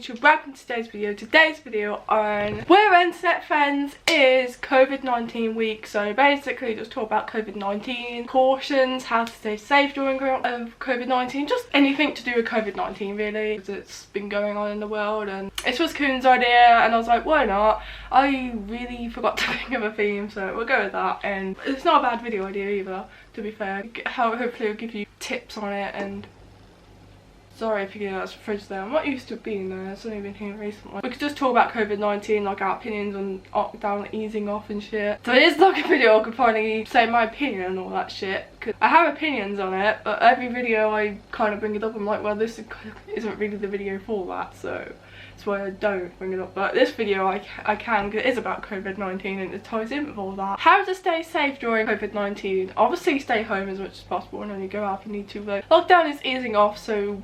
YouTube, welcome to today's video. Today's video on We're Internet Friends is COVID-19 week. So basically just talk about COVID-19, cautions, how to stay safe during COVID-19, just anything to do with COVID-19 really, because it's been going on in the world. And it was Coon's idea and I was like, why not? I really forgot to think of a theme, so we'll go with that. And it's not a bad video idea either, to be fair. Hopefully it'll give you tips on it. And sorry if you get that's the fridge there. I'm not used to being there. It's only been here recently. We could just talk about COVID-19, like our opinions on lockdown, easing off and shit. So it is like a video I could finally say my opinion and all that shit. Cause I have opinions on it, but every video I kind of bring it up. I'm like, well, this isn't really the video for that, so that's why I don't bring it up. But this video I can, because it is about COVID-19 and it ties in with all that. How to stay safe during COVID-19. Obviously stay home as much as possible and only go out if you need to. But lockdown is easing off, so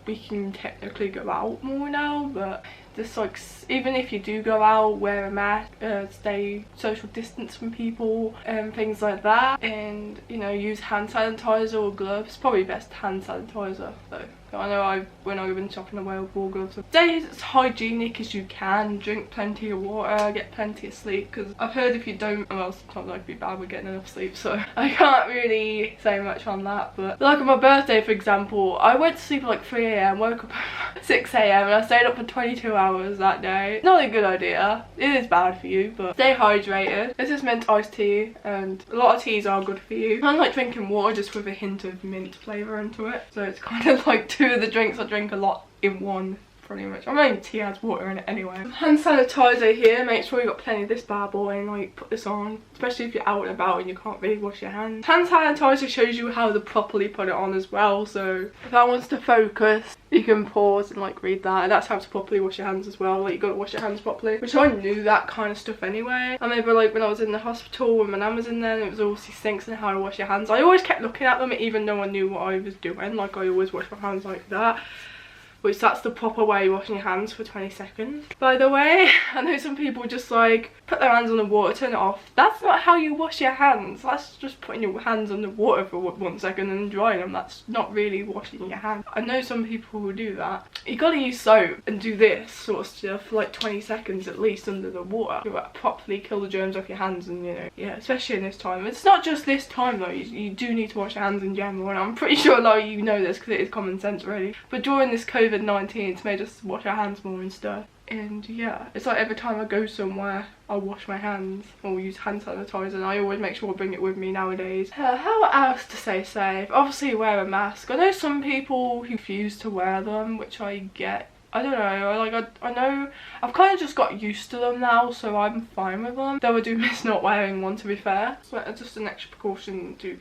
we can technically go out more now, but just like, even if you do go out, wear a mask, stay social distance from people and things like that, and you know, use hand sanitizer or gloves. Probably best hand sanitizer though. I know when I've been shopping, I wear gloves. Stay as hygienic as you can, drink plenty of water, get plenty of sleep, because I've heard if you don't, well, sometimes I could be bad with getting enough sleep, so I can't really say much on that. But like on my birthday, for example, I went to sleep at like 3 AM, woke up at 6 AM, and I stayed up for 22 hours that day. Not a good idea. It is bad for you, but stay hydrated. This is mint iced tea, and a lot of teas are good for you. I like drinking water just with a hint of mint flavour into it, so it's kind of like two of the drinks I drink a lot in one, pretty much. I mean, tea has water in it anyway. Hand sanitizer here, make sure you got plenty of this bad boy and like put this on, especially if you're out and about and you can't really wash your hands. Hand sanitizer shows you how to properly put it on as well, so if that wants to focus, you can pause and like read that. And that's how to properly wash your hands as well, like you gotta wash your hands properly, which I knew that kind of stuff anyway. I remember like when I was in the hospital when my nan was in there and it was all these sinks and how to wash your hands. I always kept looking at them even though I knew what I was doing, like I always wash my hands like that. Which that's the proper way of washing your hands for 20 seconds. By the way, I know some people just like put their hands on the water, turn it off. That's not how you wash your hands. That's just putting your hands on the water for 1 second and then drying them. That's not really washing your hands. I know some people who do that. You gotta use soap and do this sort of stuff for like 20 seconds at least under the water. You gotta properly kill the germs off your hands, and you know, yeah, especially in this time. It's not just this time though, you do need to wash your hands in general, and I'm pretty sure a lot of you know this because it is common sense really. But during this COVID-19, it's made us wash our hands more and stuff. And yeah, it's like every time I go somewhere I wash my hands or use hand sanitizer, and I always make sure I bring it with me nowadays. How else to stay safe? Obviously wear a mask. I know some people who refuse to wear them, which I get. I don't know, I know I've kind of just got used to them now, so I'm fine with them, though I do miss not wearing one, to be fair. So just an extra precaution to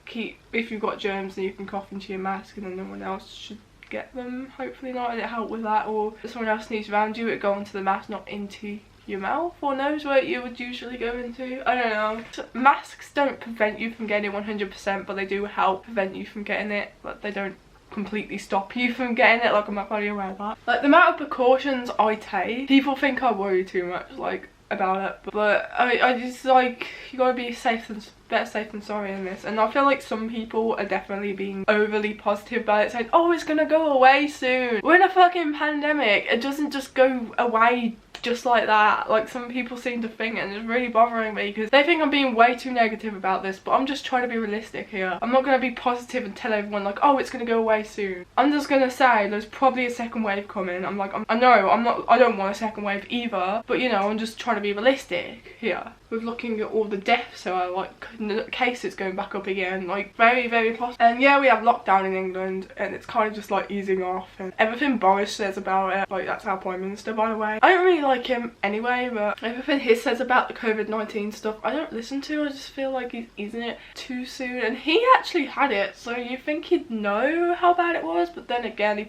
keep, if you've got germs then you can cough into your mask and then no one else should get them, hopefully not, and it help with that. Or if someone else sneezes around you, it go onto the mask, not into your mouth or nose where you would usually go into. I don't know. So masks don't prevent you from getting it 100%, but they do help prevent you from getting it, but they don't completely stop you from getting it. Like, I'm not fully aware of that. Like, the amount of precautions I take, people think I worry too much like about it, but I just like, you gotta be safe and better safe than sorry in this. And I feel like some people are definitely being overly positive about it, saying, oh, it's gonna go away soon. We're in a fucking pandemic. It doesn't just go away just like that, like some people seem to think, and it's really bothering me because they think I'm being way too negative about this, but I'm just trying to be realistic here. I'm not going to be positive and tell everyone like, oh, it's going to go away soon. I'm just going to say there's probably a second wave coming. I'm like, I don't want a second wave either, but you know, I'm just trying to be realistic here with looking at all the deaths, so I like cases going back up again, like very, very possible. And yeah, we have lockdown in England and it's kind of just like easing off, and everything Boris says about it, like that's our Prime Minister, by the way. I don't really like him anyway, but everything he says about the COVID-19 stuff I don't listen to. I just feel like he's easing it too soon, and he actually had it, so you think he'd know how bad it was, but then again he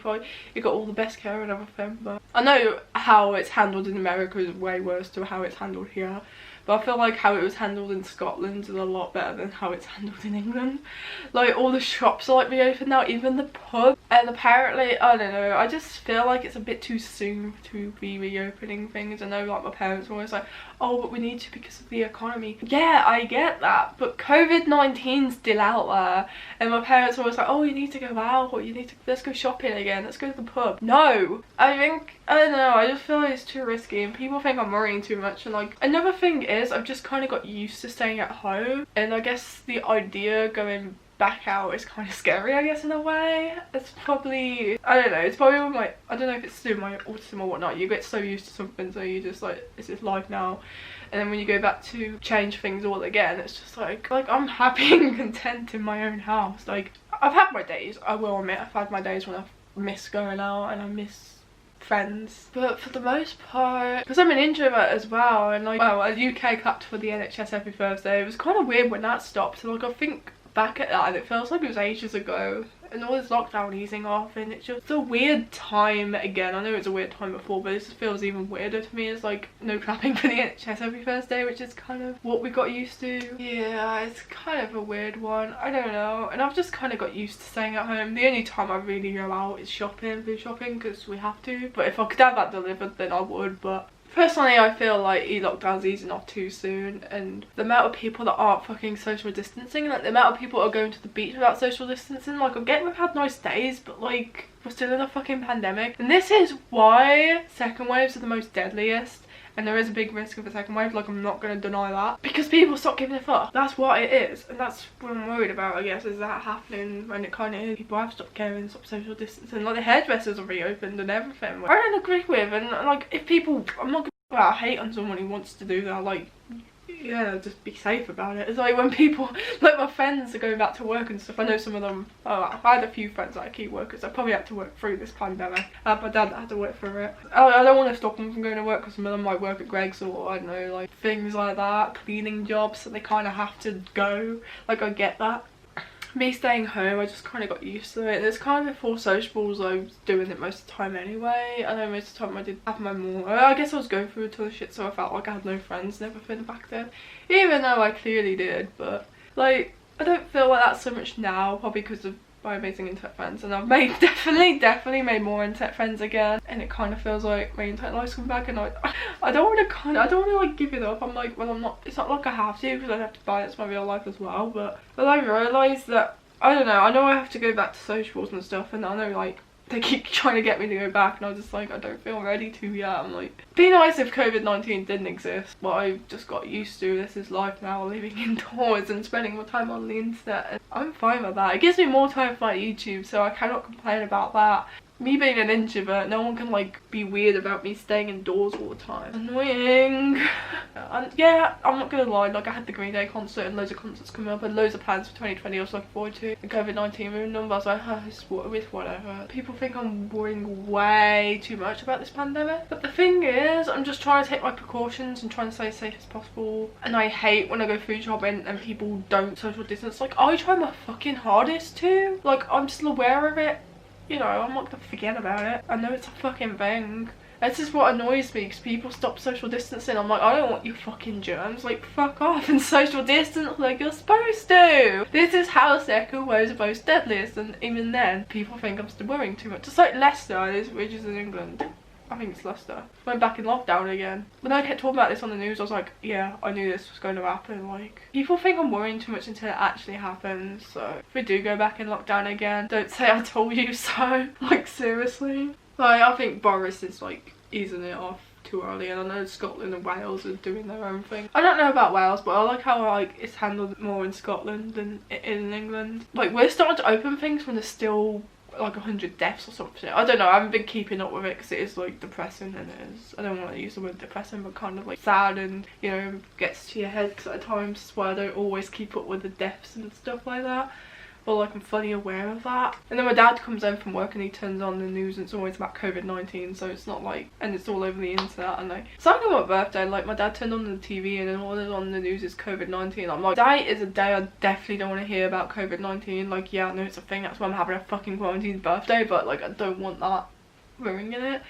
got all the best care and everything. But I know how it's handled in America is way worse to how it's handled here. But I feel like how it was handled in Scotland is a lot better than how it's handled in England. Like, all the shops are like reopened now, even the pub. And apparently, I don't know, I just feel like it's a bit too soon to be reopening things. I know like my parents were always like, oh, but we need to because of the economy. Yeah, I get that, but COVID-19's still out there, and my parents are always like, oh, you need to go out, or you need to, let's go shopping again, let's go to the pub. No, I don't know, I just feel like it's too risky, and people think I'm worrying too much. And like, another thing is, I've just kind of got used to staying at home, and I guess the idea going back out is kind of scary, I guess, in a way. It's probably, I don't know, it's probably with my, I don't know if it's through my autism or whatnot. You get so used to something, so you just like, it's just life now. And then when you go back to change things all again, it's just like I'm happy and content in my own house. Like, I've had my days, I will admit, I've had my days when I've missed going out and I miss friends, but for the most part, because I'm an introvert as well, and like, well, a UK clapped for the NHS every Thursday. It was kind of weird when that stopped. So like, I think back at that and it feels like it was ages ago, and all this lockdown easing off, and it's just a weird time again. I know it was a weird time before, but this feels even weirder to me. It's like no clapping for the NHS every Thursday, which is kind of what we got used to. Yeah, it's kind of a weird one, I don't know, and I've just kind of got used to staying at home. The only time I really go out is shopping, food shopping, because we have to, but if I could have that delivered then I would. But personally, I feel like lockdown's easing off too soon, and the amount of people that aren't fucking social distancing, like the amount of people that are going to the beach without social distancing, like I get we've had nice days, but like we're still in a fucking pandemic. And this is why second waves are the most deadliest, and there is a big risk of a second wave, like I'm not going to deny that, because people stop giving a fuck. That's what it is, and that's what I'm worried about, I guess, is that happening when it kind of is. People have stopped caring, stopped social distancing, like the hairdressers are reopened and everything, which I don't agree with. And like, if people, I'm not gonna put out hate on someone who wants to do that, like, yeah, just be safe about it. It's like when people, like my friends are going back to work and stuff, I know some of them, I had a few friends that are key workers that probably had to work through this pandemic. My dad had to work through it. I don't want to stop them from going to work, because some of them might work at Greg's, or I don't know, like things like that, cleaning jobs, so they kind of have to go. Like, I get that. Me staying home, I just kind of got used to it. There's kind of before sociables, I was doing it most of the time anyway. I know most of the time I did have my more, I guess I was going through a ton of shit, so I felt like I had no friends and everything back then, even though I clearly did. But like, I don't feel like that so much now, probably because of my amazing internet friends, and I've made definitely made more internet friends again, and it kind of feels like my internet life's coming back. And I don't want to like give it up. I'm like, well, I'm not, it's not like I have to, because I have to buy it, it's my real life as well. But I realised that, I don't know, I know I have to go back to socials and stuff, and I know like they keep trying to get me to go back, and I was just like, I don't feel ready to yet. I'm like, be nice if COVID-19 didn't exist, but I've just got used to, this is life now, living indoors and spending more time on the internet, and I'm fine with that. It gives me more time for my YouTube, so I cannot complain about that. Me being an introvert, no one can like be weird about me staying indoors all the time. Annoying. And yeah, I'm not gonna lie, like I had the Green Day concert and loads of concerts coming up and loads of plans for 2020 I was looking forward to. The COVID-19 ruined them, but I was like, oh, it's whatever. People think I'm worrying way too much about this pandemic, but the thing is, I'm just trying to take my precautions and trying to stay as safe as possible. And I hate when I go food shopping and people don't social distance. Like, I try my fucking hardest to. Like, I'm still aware of it. You know, I'm not gonna forget about it. I know it's a fucking thing. This is what annoys me, because people stop social distancing. I'm like, I don't want you fucking germs. Like, fuck off and social distance like you're supposed to. This is how second waves are most deadliest, and even then, people think I'm still worrying too much. Just like Leicester, which is in England. I think it's Leicester. Went back in lockdown again. When I kept talking about this on the news, I was like, yeah, I knew this was going to happen. Like, people think I'm worrying too much until it actually happens. So if we do go back in lockdown again, don't say I told you so. Like, seriously. Like, I think Boris is like easing it off too early, and I know Scotland and Wales are doing their own thing. I don't know about Wales, but I like how like it's handled more in Scotland than it is in England. Like, we're starting to open things when there's still like 100 deaths or something. I don't know, I haven't been keeping up with it, because it is like depressing, and it is, I don't want to use the word depressing, but kind of like sad, and you know, gets to your head, because at times that's why I don't always keep up with the deaths and stuff like that. But like, I'm fully aware of that. And then my dad comes home from work and he turns on the news and it's always about COVID-19, so it's not like, and it's all over the internet. And like, it's like on my birthday, like my dad turned on the TV and then all that's on the news is COVID-19. I'm like, today is a day I definitely don't want to hear about COVID-19. Like, yeah, I know it's a thing, that's why I'm having a fucking quarantine birthday, but like, I don't want that ruining it.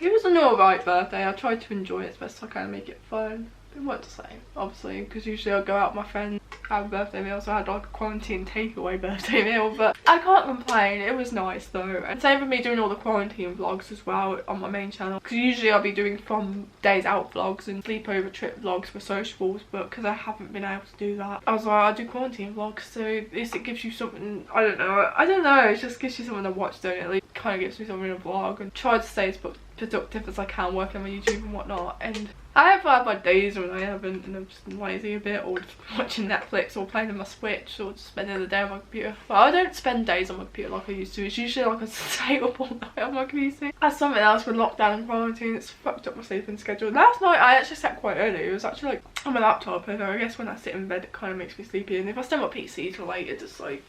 It was an alright birthday. I tried to enjoy it as best I can, make it fun. It weren't the same, obviously, because usually I'll go out with my friends have a birthday meal, so I had like a quarantine takeaway birthday meal, but I can't complain. It was nice though. And same with me doing all the quarantine vlogs as well on my main channel, because usually I'll be doing from days out vlogs and sleepover trip vlogs for sociables, but because I haven't been able to do that, I was like, I'll do quarantine vlogs, so at least it gives you something. I don't know, it just gives you something to watch, don't it? At least it kind of gives me something to vlog, and try to stay as productive as I can working on my YouTube and whatnot. And I have had my days when I haven't, and I'm just lazy a bit, or just watching Netflix, or playing on my Switch, or just spending the day on my computer. Well, I don't spend days on my computer like I used to. It's usually like I stay up all night on my PC. That's something else with lockdown and quarantine. It's fucked up my sleeping schedule. Last night I actually slept quite early. It was actually like on my laptop, and I guess when I sit in bed it kind of makes me sleepy, and if I stay on my PC till late it just like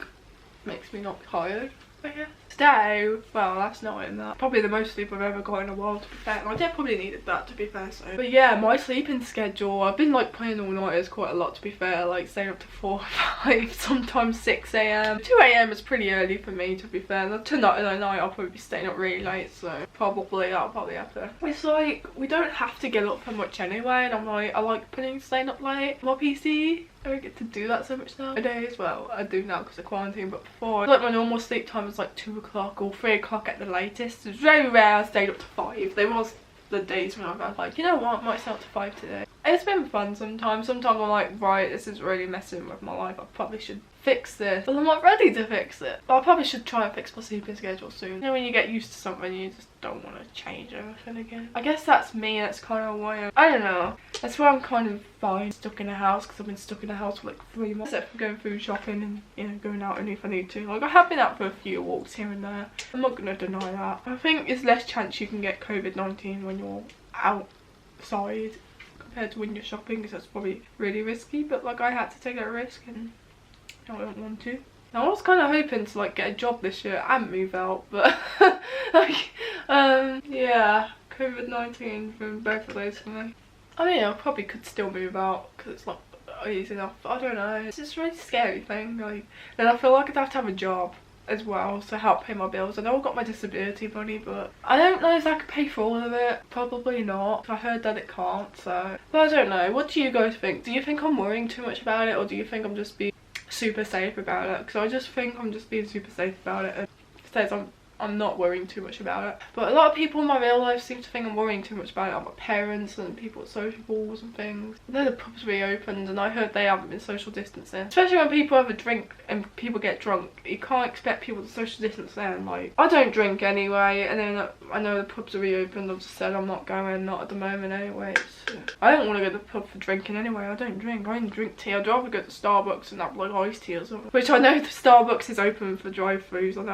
makes me not tired, I guess. Today, well, last night and that, probably the most sleep I've ever got in a while, to be fair. I probably needed that, to be fair, so. But yeah, my sleeping schedule, I've been like playing all-nighters quite a lot, to be fair, like staying up to 4 or 5, sometimes 6 AM. 2 AM is pretty early for me, to be fair. Tonight I'll probably be staying up really late, so I'll probably have to. It's like, we don't have to get up for much anyway, and I'm like, I like staying up late on my PC. I don't get to do that so much nowadays. Well, I do now because of quarantine, but before, like my normal sleep time was like 2 o'clock or 3 o'clock at the latest. It was very rare I stayed up to 5. There was the days when I was like, you know what, I might stay up to 5 today. It's been fun sometimes. Sometimes I'm like, right, this is really messing with my life. I probably should fix this, but I'm not ready to fix it. But I probably should try and fix my sleeping schedule soon. You know, when you get used to something, you just don't want to change everything again. I guess that's me. That's kind of why I don't know. That's why I'm kind of fine stuck in a house, because I've been stuck in a house for like 3 months. Except for going food shopping and, you know, going out only if I need to. Like, I have been out for a few walks here and there. I'm not gonna deny that. I think there's less chance you can get COVID-19 when you're outside compared to when you're shopping, because that's probably really risky. But like, I had to take that risk and I don't want to. I was kind of hoping to like get a job this year and move out, but like, yeah, COVID-19 from both of those for me. I mean, I probably could still move out because it's not easy enough. I don't know. It's just a really scary thing. Like, then I feel like I'd have to have a job as well to help pay my bills. I know I've got my disability money, but I don't know if I could pay for all of it. Probably not. I heard that it can't, so. But I don't know. What do you guys think? Do you think I'm worrying too much about it, or do you think I'm just being super safe about it? Because I just think I'm just being super safe about it, and it says I'm not worrying too much about it. But a lot of people in my real life seem to think I'm worrying too much about it. Like my parents and people at sociables and things. I know the pubs reopened, and I heard they haven't been social distancing. Especially when people have a drink and people get drunk. You can't expect people to social distance then. Like, I don't drink anyway, and then I know the pubs are reopened. I've just said I'm not going, not at the moment anyway. I don't want to go to the pub for drinking anyway. I don't drink. I only drink tea. I'd rather go to Starbucks and have like iced tea or something. Which I know the Starbucks is open for drive-thrus. I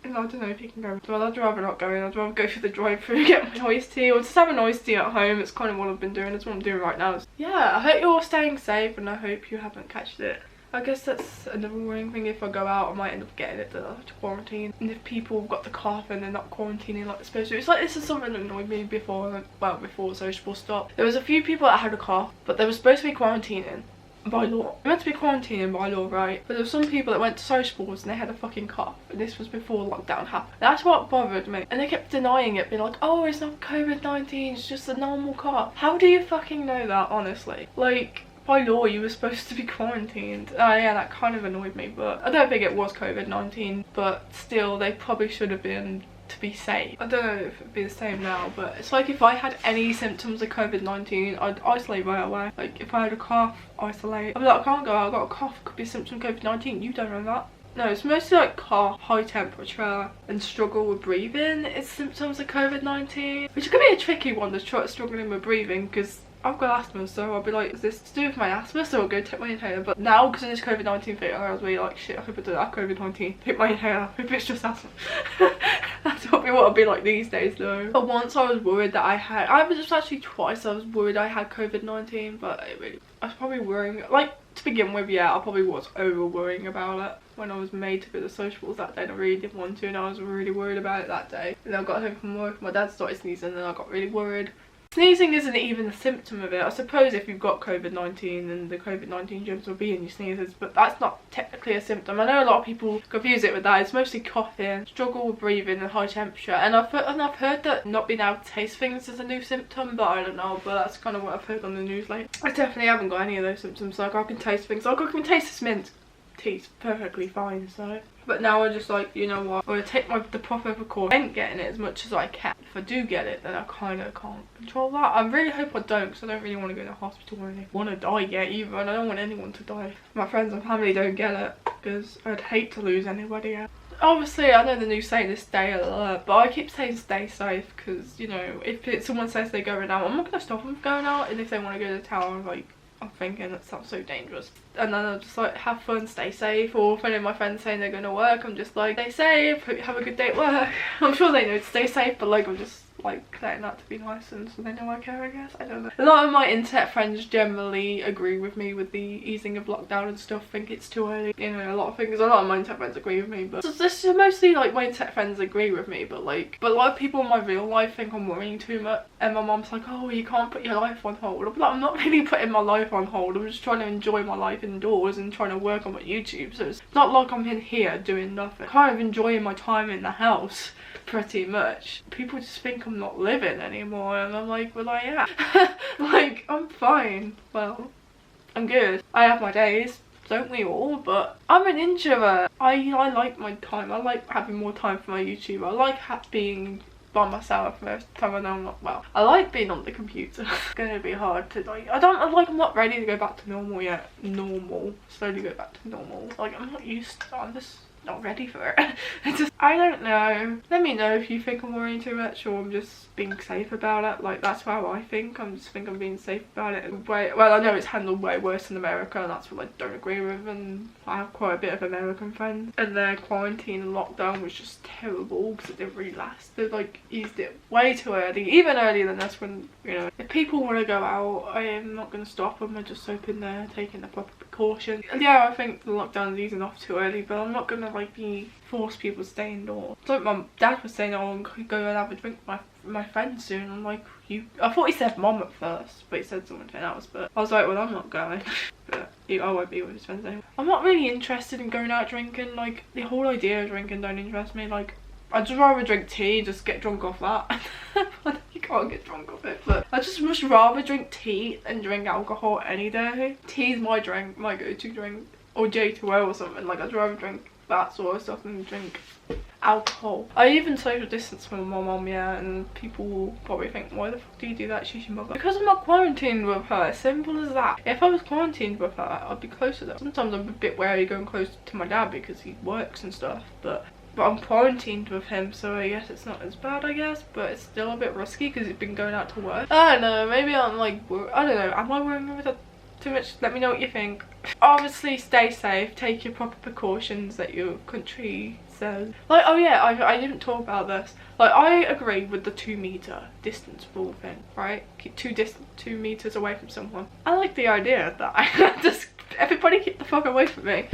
don't know if you can go. Well, I'd rather not go in. I'd rather go for the drive-thru, get my iced tea, or just have an iced tea at home. It's kind of what I've been doing. That's what I'm doing right now. Yeah, I hope you're all staying safe, and I hope you haven't catched it. I guess that's another worrying thing. If I go out, I might end up getting it to quarantine. And if people have got the cough and they're not quarantining like they're supposed to. It's like, this is something that annoyed me before, well, before social stopped. There was a few people that had a cough, but they were supposed to be quarantining by law. They're meant to be quarantining by law, right? But there were some people that went to sociables and they had a fucking cough. And this was before lockdown happened. That's what bothered me. And they kept denying it, being like, oh, it's not COVID-19, it's just a normal cough. How do you fucking know that, honestly? Like, by law you were supposed to be quarantined. Oh yeah, that kind of annoyed me, but I don't think it was COVID-19, but still, they probably should have been, to be safe. I don't know if it'd be the same now, but it's like if I had any symptoms of COVID-19, I'd isolate right away. Like, if I had a cough, isolate. I'd be like, I can't go out, I've got a cough, it could be a symptom of COVID-19, you don't know that. No, it's mostly like cough, high temperature, and struggle with breathing. It's symptoms of COVID-19, which could be a tricky one, to struggling with breathing, because I've got asthma, so I'll be like, is this to do with my asthma? So I'll go take my inhaler. But now, because of this COVID-19 thing, I was really like, shit, I hope I don't have COVID-19. Take my inhaler. I hope it's just asthma. That's probably what I'll be like these days, though. But once I was worried that I was just actually twice I was worried I had COVID-19, but I was probably worrying, like, to begin with, yeah, I probably was over worrying about it. When I was made to go to sociables that day, and I really didn't want to, and I was really worried about it that day. And then I got home from work, my dad started sneezing, and I got really worried. Sneezing isn't even a symptom of it. I suppose if you've got COVID-19 then the COVID-19 germs will be in your sneezes, but that's not technically a symptom. I know a lot of people confuse it with that. It's mostly coughing, struggle with breathing and high temperature, and I've heard that not being able to taste things is a new symptom, but I don't know, but that's kind of what I've heard on the news lately. I definitely haven't got any of those symptoms. Like, I can taste things, like I can taste this mint tea's perfectly fine, so. But now I just like, you know what, I'm gonna take the proper precaution. I ain't getting it as much as I can. If I do get it, then I kind of can't control that. I really hope I don't, because I don't really want to go to the hospital or anything. I want to die yet either, and I don't want anyone to die. My friends and family don't get it, because I'd hate to lose anybody else. Obviously, I know the news saying to stay alert, but I keep saying stay safe, because, you know, if someone says they're going out, I'm not going to stop them from going out, and if they want to go to town, like, I'm thinking that sounds so dangerous. And then I'll just like have fun, stay safe. Or if any of my friends saying they're going to work, I'm just like, stay safe, have a good day at work. I'm sure they know to stay safe, but like I'm just like saying that to be nice and so they know I care, I guess. I don't know. A lot of my internet friends generally agree with me with the easing of lockdown and stuff. Think it's too early. You know, a lot of my internet friends agree with me, but this is mostly like my internet friends agree with me, but a lot of people in my real life think I'm worrying too much. And my mom's like, oh, you can't put your life on hold. I'm like, I'm not really putting my life on hold. I'm just trying to enjoy my life indoors and trying to work on my YouTube. So it's not like I'm in here doing nothing. Kind of enjoying my time in the house pretty much. People just think I'm not living anymore, and I'm like, well, I am. Like, I'm fine. Well, I'm good. I have my days, don't we all? But I'm an introvert. I like my time. I like having more time for my YouTube. I like being by myself most of the time. I know I'm not well. I like being on the computer. It's gonna be hard to like. I'm not ready to go back to normal yet. Slowly go back to normal. Like, I'm not used to. I'm just not ready for it. I don't know. Let me know if you think I'm worrying too much or I'm just being safe about it. Like, that's how I think. I'm being safe about it. And well, I know it's handled way worse in America, and that's what I don't agree with. And I have quite a bit of American friends, and their quarantine and lockdown was just terrible because it didn't really last. They like eased it way too early, even earlier than us. When, you know, if people want to go out, I am not going to stop them. I'm just hoping they're taking the proper precaution. And yeah, I think the lockdown is easing off too early, but I'm not gonna like force people to stay indoors. So my dad was saying, oh, I'm gonna go and have a drink with my friends soon. I'm like, I thought he said mom at first, but he said something else. But I was like, well, I'm not going. But I won't be with his friends anymore. I'm not really interested in going out drinking. Like, the whole idea of drinking don't interest me. Like, I'd just rather drink tea, just get drunk off that. You can't get drunk off it, but I just much rather drink tea than drink alcohol any day. Tea's my drink, my go-to drink, or J2O or something. Like, I'd rather drink that sort of stuff than drink alcohol. I even social distance from my mum, yeah, and people will probably think, why the fuck do you do that? She's your mother. Because I'm not quarantined with her, simple as that. If I was quarantined with her, I'd be closer to them. Sometimes I'm a bit wary going close to my dad because he works and stuff, but I'm quarantined with him, so I guess it's not as bad, I guess, but it's still a bit risky because he's been going out to work. I don't know, maybe I'm like, I don't know, am I worrying about that too much? Let me know what you think. Obviously, stay safe, take your proper precautions that your country says. Like, oh yeah, I didn't talk about this. Like, I agree with the 2 meter distance rule thing, right? Keep 2 meters away from someone. I like the idea of that. I just, everybody keep the fuck away from me.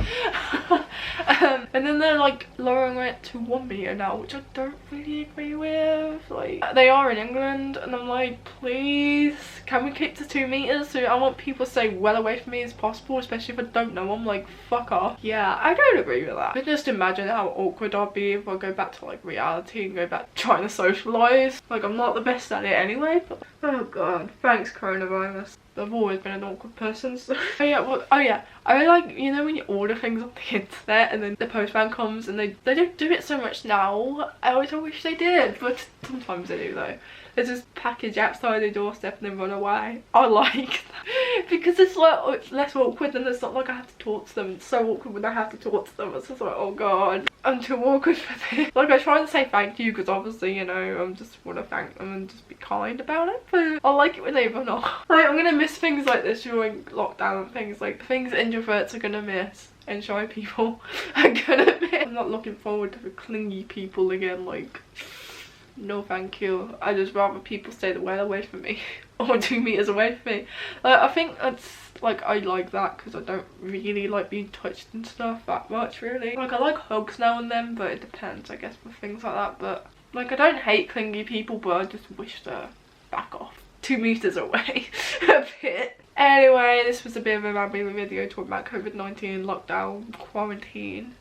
And then they're like lowering it to 1 meter now, which I don't really agree with. Like, they are in England, and I'm like, please, can we keep to 2 meters? So I want people to stay well away from me as possible, especially if I don't know them. Like, fuck off. Yeah, I don't agree with that. I just imagine how awkward I'd be if I go back to like reality and go back to trying to socialise. Like, I'm not the best at it anyway, but oh god, thanks coronavirus. I've always been an awkward person, so. Oh yeah, I like, you know when you order things on the internet and then the postman comes and they don't do it so much now. I always wish they did, but sometimes they do though. They just package outside the doorstep and then run away. I like that because it's like, it's less awkward, and it's not like I have to talk to them. It's so awkward when I have to talk to them. It's just like, oh god, I'm too awkward for this. Like, I try to say thank you because obviously, you know, I just want to thank them and just be kind about it, but I like it when they run off. Like, I'm gonna miss things like this during lockdown and things like things introverts are gonna miss and shy people are gonna miss. I'm not looking forward to the clingy people again. Like, no thank you. I just rather people stay well away from me or 2 meters away from me. I think that's like, I like that because I don't really like being touched and stuff that much, really. Like, I like hugs now and then, but it depends, I guess, with things like that. But like, I don't hate clingy people, but I just wish to back off 2 meters away a bit. Anyway, this was a bit of a rambling video talking about COVID-19, lockdown, quarantine.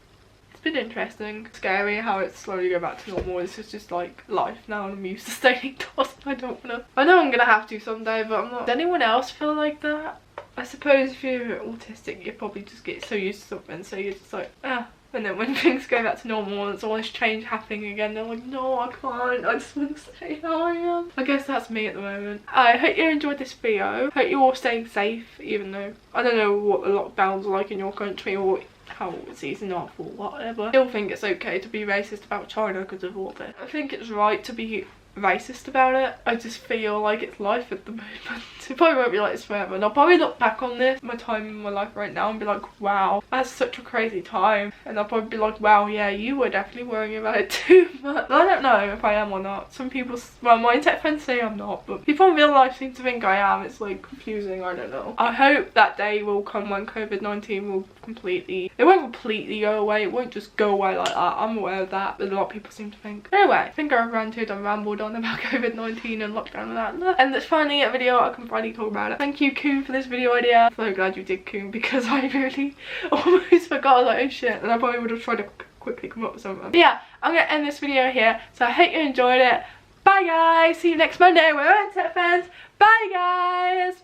It's been interesting. Scary how it's slowly going back to normal. This is just like life now and I'm used to staying indoors. I know I'm gonna have to someday, but I'm not. Does anyone else feel like that? I suppose if you're autistic you probably just get so used to something, so you're just like, ah. And then when things go back to normal and there's all this change happening again, they're like, no, I can't, I just want to stay how I am. I guess that's me at the moment. I hope you enjoyed this video. Hope you're all staying safe, even though I don't know what the lockdowns are like in your country or how it's easing off or whatever. I still think it's okay to be racist about China because of all this. I think it's right to be racist about it. I just feel like it's life at the moment. It probably won't be like this forever, and I'll probably look back on this, my time in my life right now, and be like, wow, that's such a crazy time. And I'll probably be like, wow, yeah, you were definitely worrying about it too much. I don't know if I am or not. Some people, well, my internet friends say I'm not, but people in real life seem to think I am. It's like confusing, I don't know. I hope that day will come when COVID-19 will completely, it won't completely go away, it won't just go away like that. I'm aware of that, but a lot of people seem to think. Anyway, I think I've ranted and rambled on about COVID-19 and lockdown and that. And it's finally a video I can finally talk about it. Thank you, Coon, for this video idea. I'm so glad you did, Coon, because I really almost forgot. I was like, oh shit, and I probably would have tried to quickly come up with something. But yeah, I'm gonna end this video here, so I hope you enjoyed it. Bye guys, see you next Monday. We're Internet Fans. Bye guys.